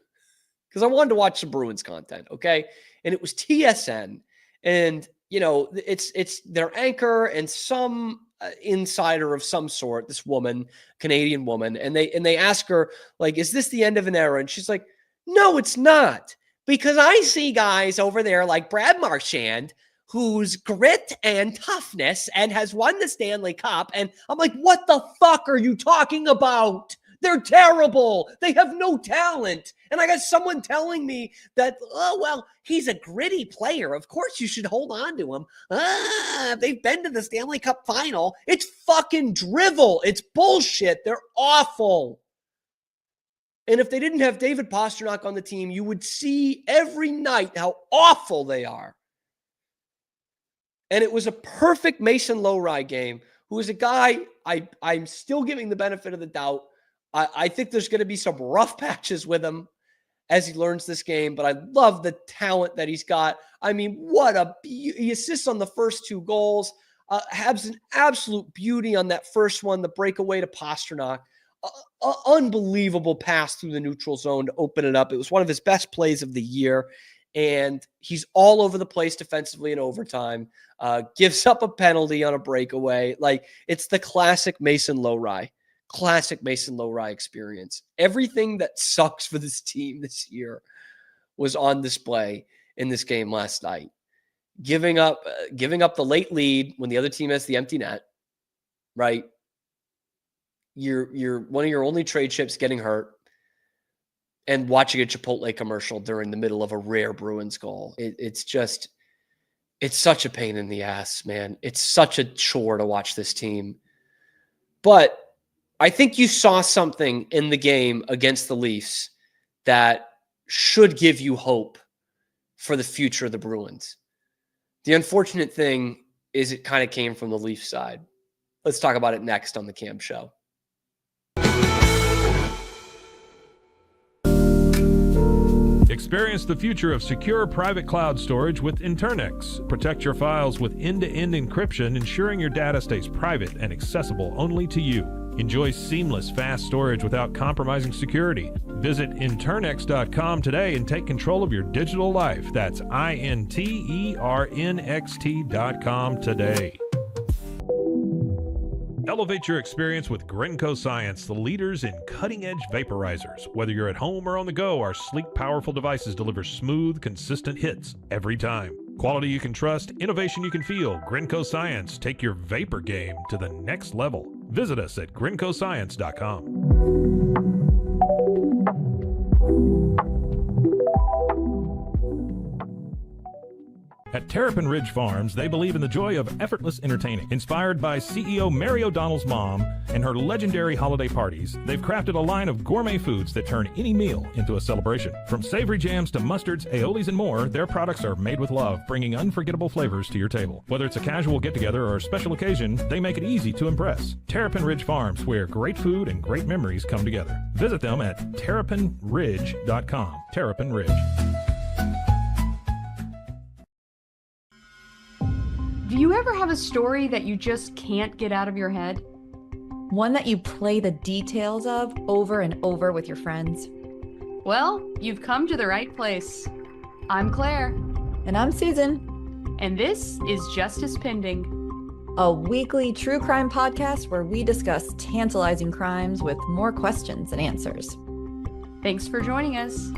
because I wanted to watch some Bruins content, okay? And it was TSN, and it's their anchor and some insider of some sort, this woman, Canadian woman, and they ask her, like, is this the end of an era? And she's like, no, it's not, because I see guys over there like Brad Marchand, whose grit and toughness and has won the Stanley Cup. And I'm like, what the fuck are you talking about? They're terrible. They have no talent. And I got someone telling me that, oh, well, he's a gritty player. Of course you should hold on to him. They've been to the Stanley Cup final. It's fucking drivel. It's bullshit. They're awful. And if they didn't have David Pastrnak on the team, you would see every night how awful they are. And it was a perfect Mason Lowry game, who is a guy I'm still giving the benefit of the doubt. I think there's going to be some rough patches with him as he learns this game, but I love the talent that he's got. I mean, he assists on the first 2 goals, has an absolute beauty on that first one, the breakaway to Pastrnak. Unbelievable pass through the neutral zone to open it up. It was one of his best plays of the year. And he's all over the place defensively in overtime, gives up a penalty on a breakaway. Like, it's the classic Mason Lowry experience. Everything that sucks for this team this year was on display in this game last night. Giving up the late lead when the other team has the empty net, right? You're one of your only trade chips getting hurt, and watching a Chipotle commercial during the middle of a rare Bruins goal. It's such a pain in the ass, man. It's such a chore to watch this team. But I think you saw something in the game against the Leafs that should give you hope for the future of the Bruins. The unfortunate thing is it kind of came from the Leafs side. Let's talk about it next on the Cam Show. Experience the future of secure private cloud storage with Internix. Protect your files with end-to-end encryption, ensuring your data stays private and accessible only to you. Enjoy seamless, fast storage without compromising security. Visit Internix.com today and take control of your digital life. That's INTERNXT.com today. Elevate your experience with Gronko Science, the leaders in cutting-edge vaporizers. Whether you're at home or on the go, our sleek, powerful devices deliver smooth, consistent hits every time. Quality you can trust, innovation you can feel. Gronko Science. Take your vapor game to the next level. Visit us at GronkoScience.com. At Terrapin Ridge Farms, they believe in the joy of effortless entertaining. Inspired by CEO Mary O'Donnell's mom and her legendary holiday parties, they've crafted a line of gourmet foods that turn any meal into a celebration. From savory jams to mustards, aiolis, and more, their products are made with love, bringing unforgettable flavors to your table. Whether it's a casual get-together or a special occasion, they make it easy to impress. Terrapin Ridge Farms, where great food and great memories come together. Visit them at terrapinridge.com. Terrapin Ridge. Do you ever have a story that you just can't get out of your head? One that you play the details of over and over with your friends? Well, you've come to the right place. I'm Claire. And I'm Susan. And this is Justice Pending. a weekly true crime podcast where we discuss tantalizing crimes with more questions than answers. Thanks for joining us.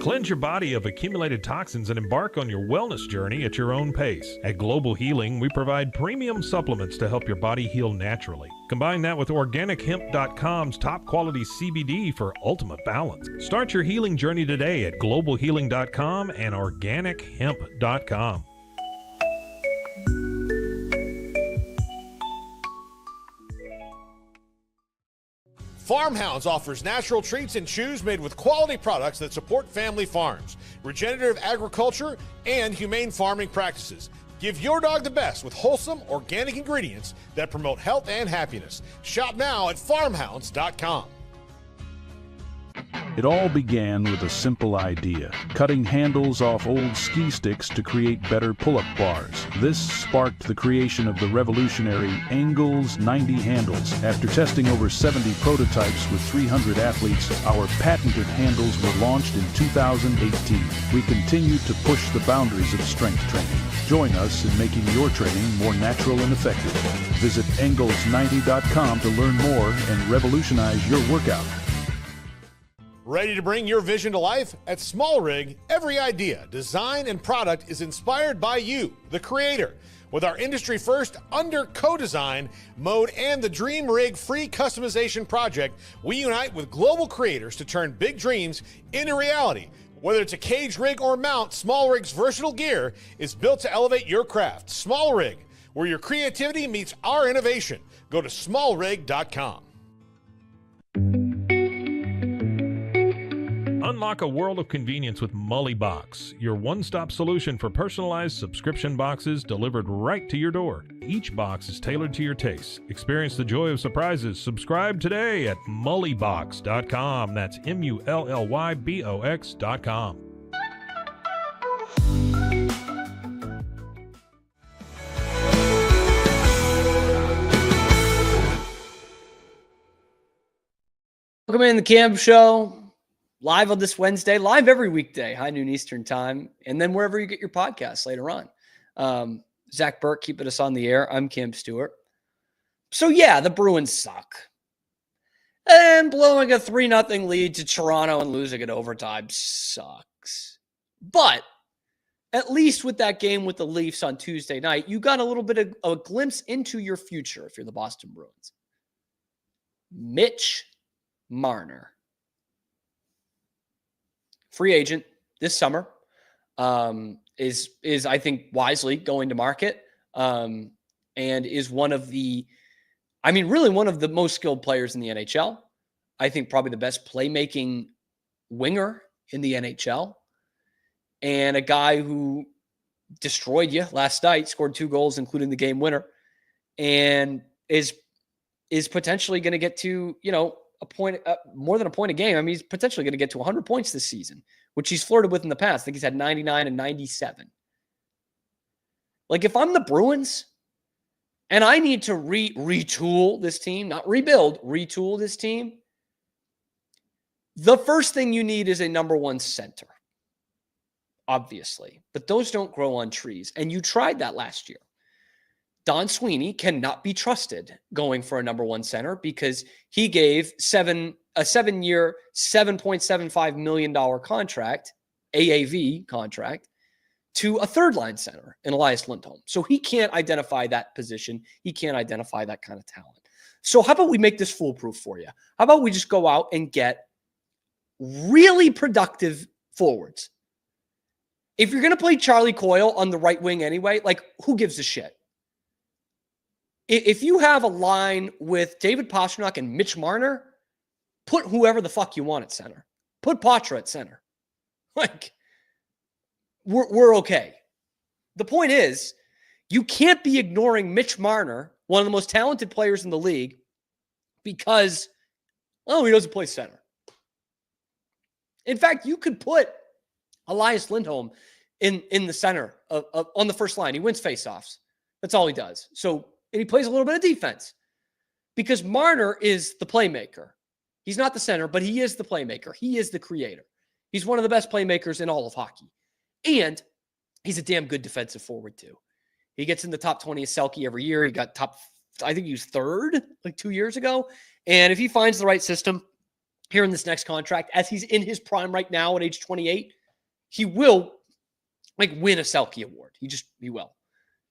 Cleanse your body of accumulated toxins and embark on your wellness journey at your own pace. At Global Healing, we provide premium supplements to help your body heal naturally. Combine that with OrganicHemp.com's top quality CBD for ultimate balance. Start your healing journey today at GlobalHealing.com and OrganicHemp.com. Farmhounds offers natural treats and chews made with quality products that support family farms, regenerative agriculture, and humane farming practices. Give your dog the best with wholesome, organic ingredients that promote health and happiness. Shop now at farmhounds.com. It all began with a simple idea, cutting handles off old ski sticks to create better pull-up bars. This sparked the creation of the revolutionary Engels 90 handles. After testing over 70 prototypes with 300 athletes, our patented handles were launched in 2018. We continue to push the boundaries of strength training. Join us in making your training more natural and effective. Visit Engels90.com to learn more and revolutionize your workout. Ready to bring your vision to life? At Small Rig, every idea, design, and product is inspired by you, the creator. With our industry-first under co-design mode and the Dream Rig free customization project, we unite with global creators to turn big dreams into reality. Whether it's a cage rig or mount, Small Rig's versatile gear is built to elevate your craft. Small Rig, where your creativity meets our innovation. Go to smallrig.com. Unlock a world of convenience with Mullybox, your one-stop solution for personalized subscription boxes delivered right to your door. Each box is tailored to your taste. Experience the joy of surprises. Subscribe today at mullybox.com. That's MULLYBOX.com. Welcome in the Cam Show. Live on this Wednesday, live every weekday, high noon Eastern time, and then wherever you get your podcasts later on. Zach Burke keeping us on the air. I'm Cam Stewart. So yeah, the Bruins suck. And blowing a 3-0 lead to Toronto and losing it overtime sucks. But at least with that game with the Leafs on Tuesday night, you got a little bit of a glimpse into your future if you're the Boston Bruins. Mitch Marner. Free agent this summer, is I think wisely going to market, and is one of the, really one of the most skilled players in the NHL. I think probably the best playmaking winger in the NHL, and a guy who destroyed you last night, scored 2 goals, including the game winner, and is potentially going to get to, a point, more than a point a game. He's potentially going to get to 100 points this season, which he's flirted with in the past. I think he's had 99 and 97. Like, if I'm the Bruins and I need to retool this team, not rebuild, retool this team, the first thing you need is a number 1 center, obviously. But those don't grow on trees. And you tried that last year. Don Sweeney cannot be trusted going for a number 1 center because he gave a 7-year, $7.75 million contract, AAV contract, to a third-line center in Elias Lindholm. So he can't identify that position. He can't identify that kind of talent. So how about we make this foolproof for you? How about we just go out and get really productive forwards? If you're going to play Charlie Coyle on the right wing anyway, who gives a shit? If you have a line with David Pastrnak and Mitch Marner, put whoever the fuck you want at center. Put Patra at center. We're okay. The point is, you can't be ignoring Mitch Marner, one of the most talented players in the league, because, he doesn't play center. In fact, you could put Elias Lindholm in the center on the first line. He wins faceoffs. That's all he does. And he plays a little bit of defense because Marner is the playmaker. He's not the center, but he is the playmaker. He is the creator. He's one of the best playmakers in all of hockey. And he's a damn good defensive forward too. He gets in the top 20 of Selke every year. He got I think he was third like 2 years ago. And if he finds the right system here in this next contract, as he's in his prime right now at age 28, he will like win a Selke award. He will.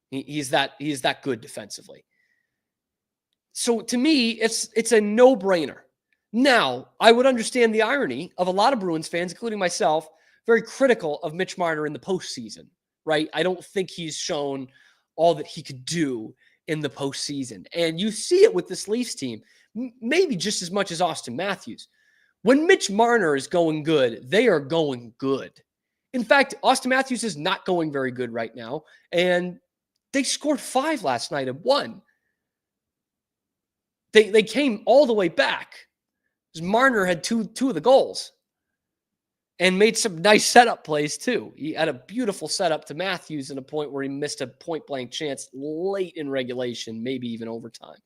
He's that good defensively. So to me, it's a no-brainer. Now, I would understand the irony of a lot of Bruins fans, including myself, very critical of Mitch Marner in the postseason, right? I don't think he's shown all that he could do in the postseason. And you see it with this Leafs team, maybe just as much as Austin Matthews. When Mitch Marner is going good, they are going good. In fact, Austin Matthews is not going very good right now. And they scored 5 last night and won. They came all the way back. Marner had two of the goals and made some nice setup plays too. He had a beautiful setup to Matthews at a point where he missed a point-blank chance late in regulation, maybe even overtime.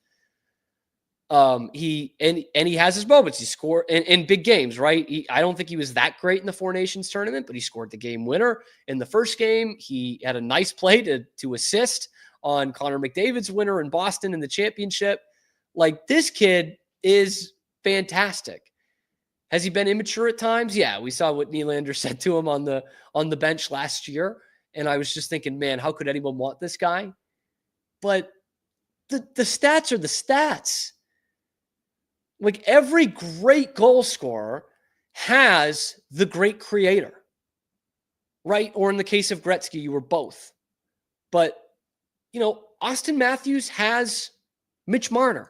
He has his moments. He scored in big games, right? I don't think he was that great in the Four Nations tournament, but he scored the game winner in the first game. He had a nice play to assist on Connor McDavid's winner in Boston in the championship. Like, this kid is fantastic. Has he been immature at times? Yeah, we saw what Nylander said to him on the bench last year, and I was just thinking, man, how could anyone want this guy? But the stats are the stats. Like, every great goal scorer has the great creator, right? Or in the case of Gretzky, you were both. But, Austin Matthews has Mitch Marner.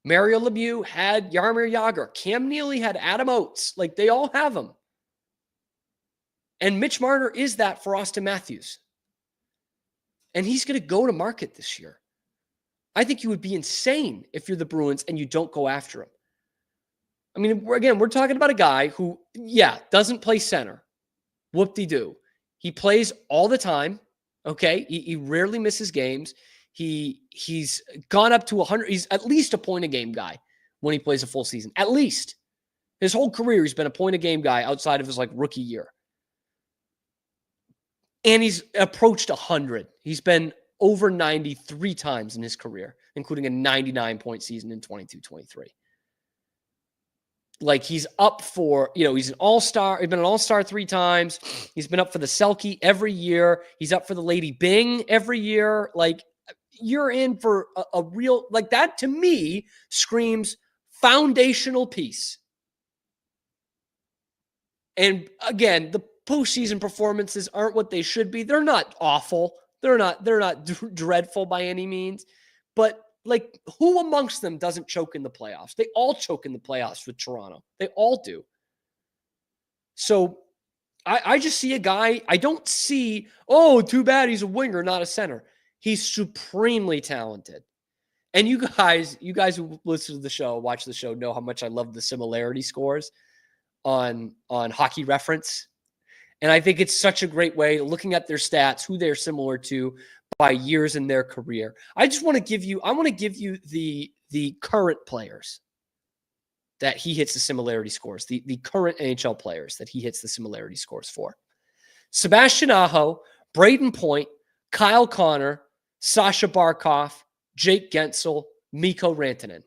Mario Lemieux had Jaromir Jagr. Cam Neely had Adam Oates. Like, they all have them. And Mitch Marner is that for Austin Matthews. And he's going to go to market this year. I think you would be insane if you're the Bruins and you don't go after him. I mean, again, we're talking about a guy who, doesn't play center. Whoop-de-doo. He plays all the time, okay? He rarely misses games. He's gone up to 100. He's at least a point-a-game guy when he plays a full season. At least. His whole career, he's been a point-a-game guy outside of his, rookie year. And he's approached 100. He's been over 90 3 times in his career, including a 99-point season in 22-23. Like, he's up for, he's an all-star. He's been an all-star 3 times. He's been up for the Selke every year. He's up for the Lady Byng every year. Like, you're in for a real, that to me screams foundational piece. And again, the postseason performances aren't what they should be. They're not awful. They're not dreadful by any means. But who amongst them doesn't choke in the playoffs? They all choke in the playoffs with Toronto. They all do. So I just see a guy. I don't see, too bad he's a winger, not a center. He's supremely talented. And you guys who listen to the show, watch the show, know how much I love the similarity scores on Hockey Reference. And I think it's such a great way, looking at their stats, who they're similar to by years in their career. I want to give you the current players that he hits the similarity scores, the current NHL players that he hits the similarity scores for. Sebastian Aho, Braden Point, Kyle Connor, Sasha Barkov, Jake Gensel, Mikko Rantanen.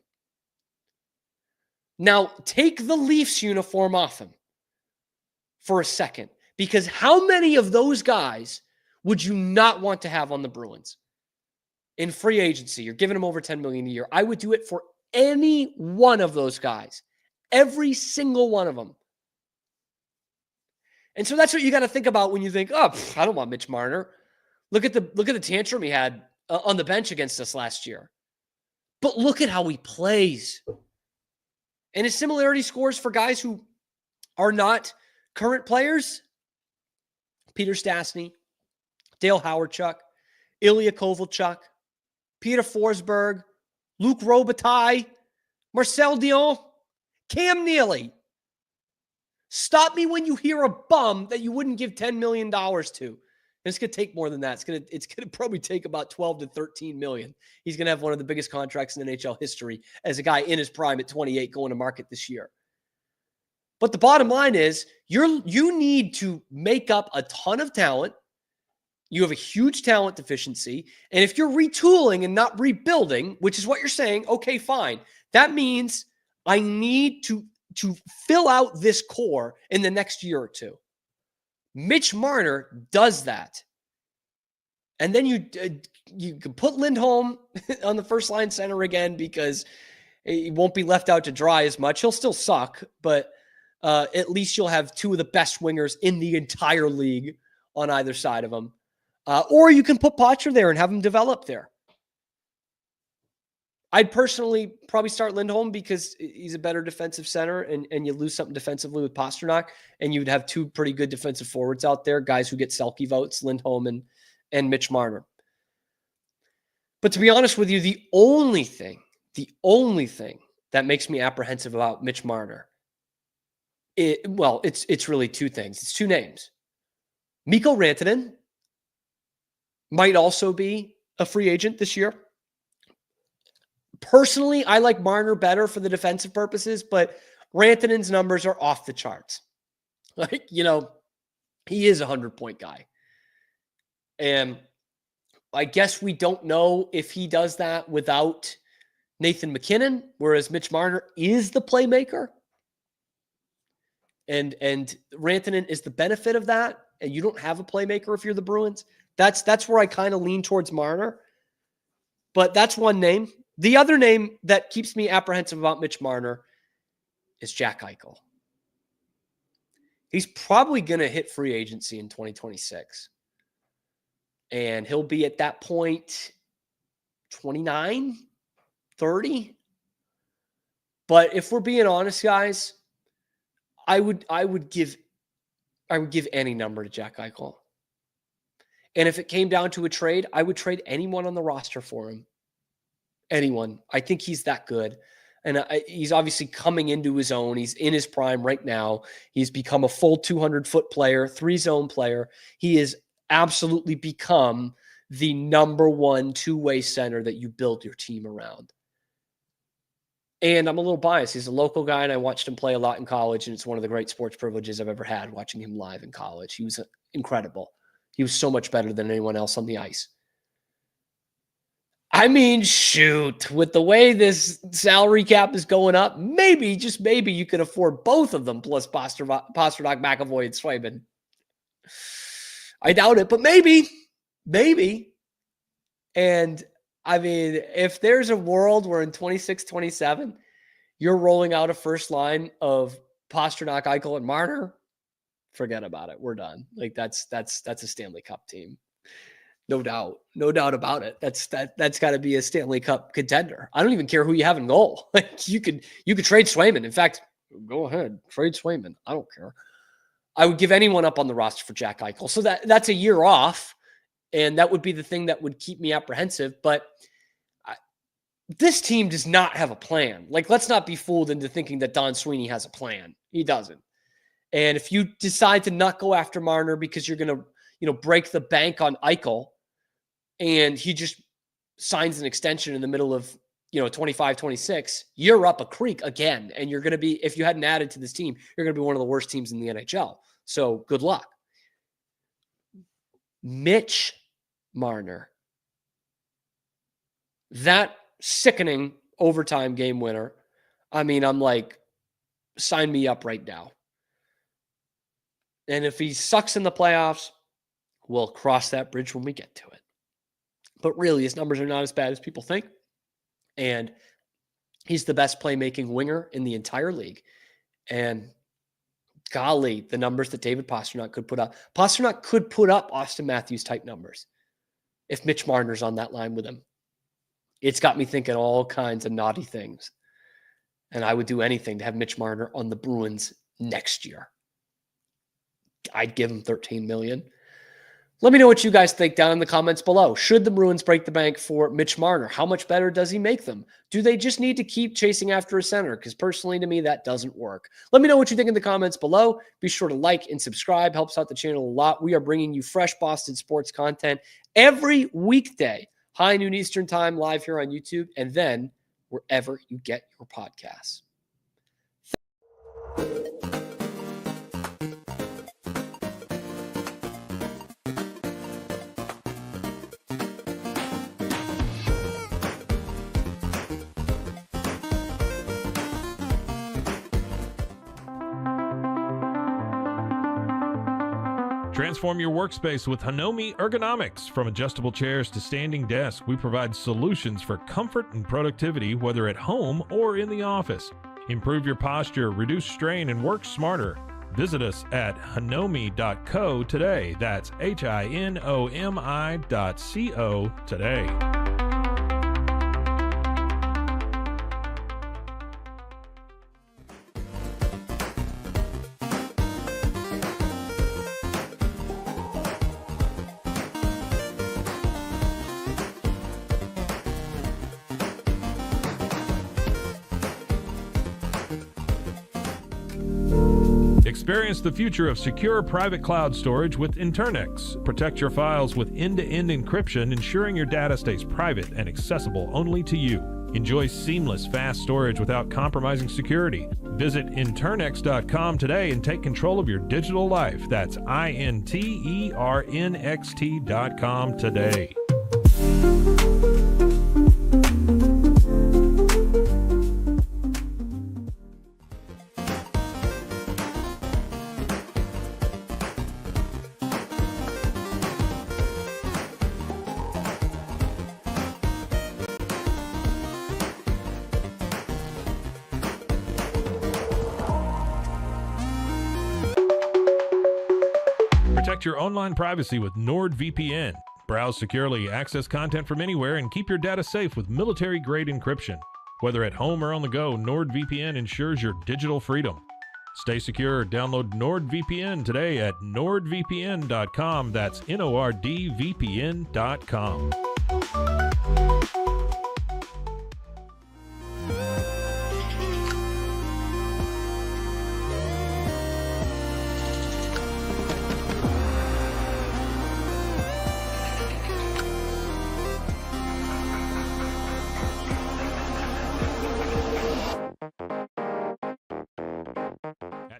Now, take the Leafs uniform off him for a second, because how many of those guys would you not want to have on the Bruins? In free agency, you're giving them over $10 million a year. I would do it for any one of those guys. Every single one of them. And so that's what you got to think about when you think, I don't want Mitch Marner. Look at the tantrum he had on the bench against us last year. But look at how he plays. And his similarity scores for guys who are not current players: Peter Stastny, Dale Howardchuk, Ilya Kovalchuk, Peter Forsberg, Luc Robitaille, Marcel Dion, Cam Neely. Stop me when you hear a bum that you wouldn't give $10 million to. And it's going to take more than that. It's going to probably take about 12 to 13 million. He's going to have one of the biggest contracts in NHL history as a guy in his prime at 28 going to market this year. But the bottom line is you need to make up a ton of talent You have a huge talent deficiency. And if you're retooling and not rebuilding, which is what you're saying, okay, fine. That means I need to fill out this core in the next year or two. Mitch Marner does that. And then you can put Lindholm on the first line center again because he won't be left out to dry as much. He'll still suck, but at least you'll have two of the best wingers in the entire league on either side of him. Or you can put Poitras there and have him develop there. I'd personally probably start Lindholm because he's a better defensive center, and you lose something defensively with Pastrnak, and you'd have two pretty good defensive forwards out there, guys who get Selke votes, Lindholm and Mitch Marner. But to be honest with you, the only thing that makes me apprehensive about Mitch Marner, it's really two things. It's two names. Mikko Rantanen might also be a free agent this year. Personally, I like Marner better for the defensive purposes, but Rantanen's numbers are off the charts. He is a 100-point guy. And I guess we don't know if he does that without Nathan McKinnon, whereas Mitch Marner is the playmaker. And Rantanen is the benefit of that, and you don't have a playmaker if you're the Bruins. That's where I kind of lean towards Marner. But that's one name. The other name that keeps me apprehensive about Mitch Marner is Jack Eichel. He's probably going to hit free agency in 2026. And he'll be at that point 29, 30. But if we're being honest, guys, I would give any number to Jack Eichel. And if it came down to a trade, I would trade anyone on the roster for him. Anyone. I think he's that good. And he's obviously coming into his own. He's in his prime right now. He's become a full 200-foot player, 3-zone player. He has absolutely become the number one two-way center that you build your team around. And I'm a little biased. He's a local guy, and I watched him play a lot in college, and it's one of the great sports privileges I've ever had, watching him live in college. He was incredible. He was so much better than anyone else on the ice. I mean, shoot, with the way this salary cap is going up, maybe, just maybe, you could afford both of them plus Pastrnak, McAvoy, and Swayman. I doubt it, but maybe. And I mean, if there's a world where in 26, 27, you're rolling out a first line of Pastrnak, Eichel, and Marner, forget about it. We're done. Like that's a Stanley Cup team. No doubt about it. That's got to be a Stanley Cup contender. I don't even care who you have in goal. Like you could trade Swayman. In fact, go ahead, trade Swayman. I don't care. I would give anyone up on the roster for Jack Eichel. So that's a year off, and that would be the thing that would keep me apprehensive. But this team does not have a plan. Like, let's not be fooled into thinking that Don Sweeney has a plan. He doesn't. And if you decide to not go after Marner because you're going to, break the bank on Eichel, and he just signs an extension in the middle of, 25, 26, you're up a creek again. And you're going to be, if you hadn't added to this team, you're going to be one of the worst teams in the NHL. So good luck. Mitch Marner. That sickening overtime game winner. I mean, I'm like, sign me up right now. And if he sucks in the playoffs, we'll cross that bridge when we get to it. But really, his numbers are not as bad as people think. And he's the best playmaking winger in the entire league. And golly, the numbers that David Pastrnak could put up. Pastrnak could put up Austin Matthews type numbers if Mitch Marner's on that line with him. It's got me thinking all kinds of naughty things. And I would do anything to have Mitch Marner on the Bruins next year. I'd give him $13 million. Let me know what you guys think down in the comments below. Should the Bruins break the bank for Mitch Marner? How much better does he make them? Do they just need to keep chasing after a center? Because personally, to me, that doesn't work. Let me know what you think in the comments below. Be sure to like and subscribe. Helps out the channel a lot. We are bringing you fresh Boston sports content every weekday, high noon Eastern time, live here on YouTube, and then wherever you get your podcasts. Transform your workspace with Hanomi Ergonomics. From adjustable chairs to standing desks, we provide solutions for comfort and productivity, whether at home or in the office. Improve your posture, reduce strain, and work smarter. Visit us at hanomi.co today. That's HINOMI.co today. Experience the future of secure private cloud storage with Internex. Protect your files with end-to-end encryption, ensuring your data stays private and accessible only to you. Enjoy seamless, fast storage without compromising security. Visit Internext.com today and take control of your digital life. That's INTERNXT.com today. Protect your online privacy with NordVPN. Browse securely, access content from anywhere, and keep your data safe with military-grade encryption. Whether at home or on the go, NordVPN ensures your digital freedom. Stay secure. Download NordVPN today at nordvpn.com. That's NORDVPN.com.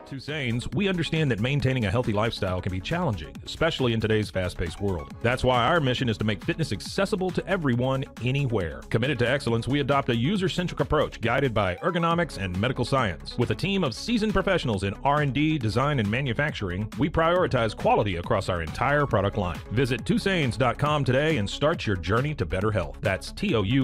Tusains, we understand that maintaining a healthy lifestyle can be challenging, especially in today's fast-paced world. That's why our mission is to make fitness accessible to everyone, anywhere. Committed to excellence, we adopt a user-centric approach guided by ergonomics and medical science. With a team of seasoned professionals in R&D, design, and manufacturing, we prioritize quality across our entire product line. Visit Tusains.com today and start your journey to better health. That's TOUSAINS.com.